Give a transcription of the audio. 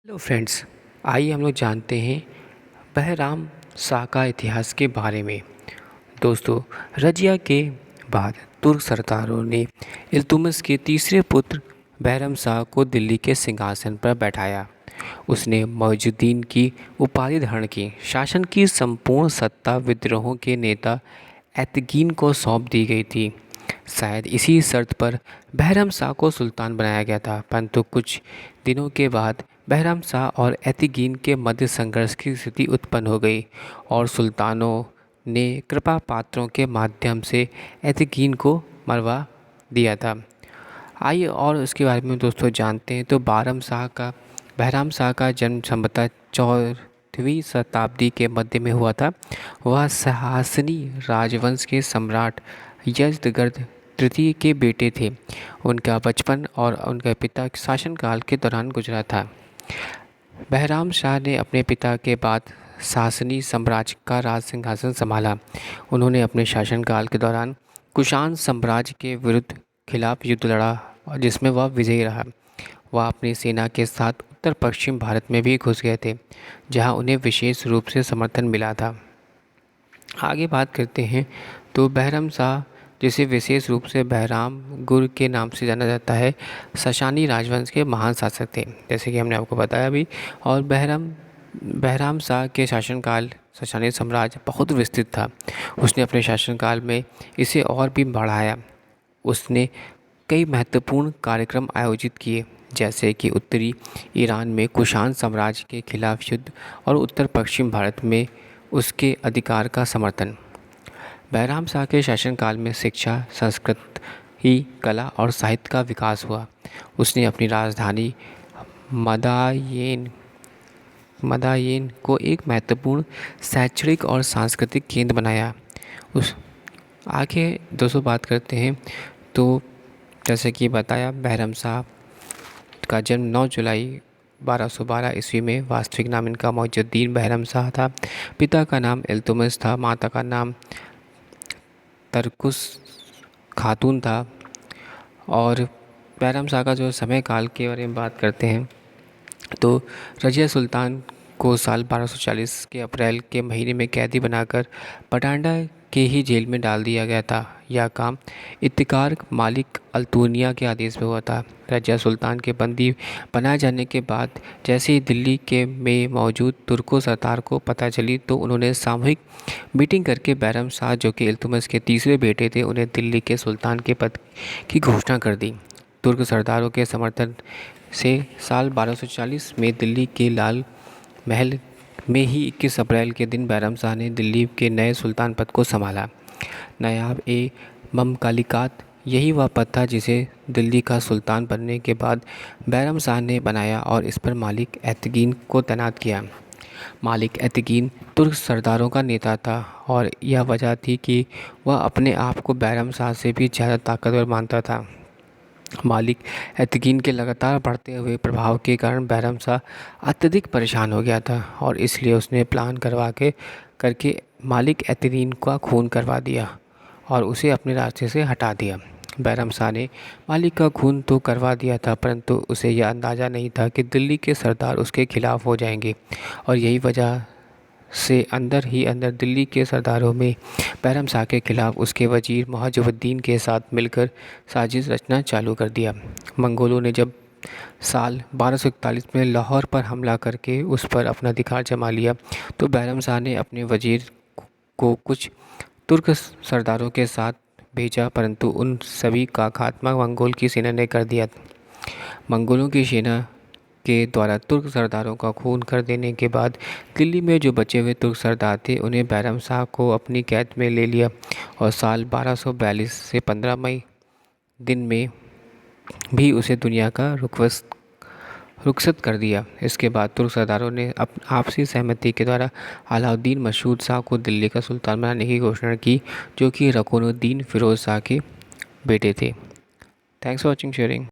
Hello friends, आइए हम लोग जानते हैं बहराम शाह का इतिहास के बारे में। दोस्तों, रजिया के बाद तुर्क सरदारों ने इल्तुतमिश के तीसरे पुत्र बहराम शाह को दिल्ली के सिंहासन पर बैठाया। उसने मौजूद्दीन की उपाधि धारण की। शासन की संपूर्ण सत्ता विद्रोहों के नेता एतगीन को सौंप दी गई थी। शायद इसी शर्त पर बहराम शाह को सुल्तान बनाया गया था, परंतु कुछ दिनों के बाद बहराम शाह और एतगीन के मध्य संघर्ष की स्थिति उत्पन्न हो गई और सुल्तानों ने कृपा पात्रों के माध्यम से एतगीन को मरवा दिया था। आइए और उसके बारे में दोस्तों जानते हैं। तो बहराम शाह का जन्म संभवतः 4वीं शताब्दी के मध्य में हुआ था। वह सहासनी राजवंश के सम्राट यज़दगर्द तृतीय के बेटे थे। उनका बचपन और उनके पिता के शासनकाल के दौरान गुजरा था। बहराम शाह ने अपने पिता के बाद सासनी साम्राज्य का राज सिंहासन संभाला। उन्होंने अपने शासनकाल के दौरान कुषाण साम्राज्य के विरुद्ध खिलाफ युद्ध लड़ा, जिसमें वह विजयी रहा। वह अपनी सेना के साथ उत्तर पश्चिम भारत में भी घुस गए थे, जहां उन्हें विशेष रूप से समर्थन मिला था। आगे बात करते हैं तो बहराम शाह, जिसे विशेष रूप से बहराम गुर के नाम से जाना जाता है, सशानी राजवंश के महान शासक थे, जैसे कि हमने आपको बताया भी। और बहराम शाह के शासनकाल सशानी साम्राज्य बहुत विस्तृत था। उसने अपने शासनकाल में इसे और भी बढ़ाया। उसने कई महत्वपूर्ण कार्यक्रम आयोजित किए, जैसे कि उत्तरी ईरान में कुषाण साम्राज्य के खिलाफ युद्ध और उत्तर पश्चिम भारत में उसके अधिकार का समर्थन। बहराम शाह के शासनकाल में शिक्षा, संस्कृति, कला और साहित्य का विकास हुआ। उसने अपनी राजधानी मदायेन को एक महत्वपूर्ण शैक्षणिक और सांस्कृतिक केंद्र बनाया। उस आगे दोस्तों बात करते हैं तो जैसे कि बताया, बहराम शाह का जन्म 9 जुलाई 1212 ईस्वी में। वास्तविक नाम इनका मौजूद्दीन बहराम शाह था। पिता का नाम इल्तुतमिश था, माता का नाम तरकुस खातून था। और बहराम शाह का जो समय काल के बारे में बात करते हैं तो रजिया सुल्तान को साल 1240 के अप्रैल के महीने में कैदी बनाकर पटांडा के ही जेल में डाल दिया गया था। यह काम इत्तिकार मालिक अल्तूनिया के आदेश में हुआ था। रजिया सुल्तान के बंदी बनाए जाने के बाद जैसे ही दिल्ली के में मौजूद तुर्को सरदार को पता चली, तो उन्होंने सामूहिक मीटिंग करके बहराम शाह, जो कि इल्तुतमिश के तीसरे बेटे थे, उन्हें दिल्ली के सुल्तान के पद की घोषणा कर दी। तुर्क सरदारों के समर्थन से साल 1240 में दिल्ली के लाल महल में ही 21 अप्रैल के दिन बहराम शाह ने दिल्ली के नए सुल्तान पद को संभाला। नायाब ए ममकालिकात यही वह पद था जिसे दिल्ली का सुल्तान बनने के बाद बहराम शाह ने बनाया और इस पर मालिक एतगीन को तैनात किया। मालिक एतगीन तुर्क सरदारों का नेता था और यह वजह थी कि वह अपने आप को बहराम शाह से भी ज़्यादा ताकतवर मानता था। मालिक एतगीन के लगातार बढ़ते हुए प्रभाव के कारण बहराम शाह अत्यधिक परेशान हो गया था और इसलिए उसने प्लान करके मालिक एतगीन का खून करवा दिया और उसे अपने रास्ते से हटा दिया। बहराम शाह ने मालिक का खून तो करवा दिया था, परंतु उसे यह अंदाज़ा नहीं था कि दिल्ली के सरदार उसके खिलाफ हो जाएंगे और यही वजह से अंदर ही अंदर दिल्ली के सरदारों में बहराम शाह के खिलाफ उसके वजीर मुआजुद्दीन के साथ मिलकर साजिश रचना चालू कर दिया। मंगोलों ने जब साल 1241 में लाहौर पर हमला करके उस पर अपना अधिकार जमा लिया, तो बहराम शाह ने अपने वजीर को कुछ तुर्क सरदारों के साथ भेजा, परंतु उन सभी का खात्मा मंगोल की सेना ने कर दिया। मंगोलों की सेना के द्वारा तुर्क सरदारों का खून कर देने के बाद दिल्ली में जो बचे हुए तुर्क सरदार थे, उन्हें बहराम शाह को अपनी कैद में ले लिया और साल 1242 से 15 मई दिन में भी उसे दुनिया का रुखसत कर दिया। इसके बाद तुर्क सरदारों ने आपसी सहमति के द्वारा अलाउद्दीन मसूद शाह को दिल्ली का सुल्तान बनाने की घोषणा की, जो कि रुकनुद्दीन फिरोज़ शाह के बेटे थे। Thanks for watching sharing.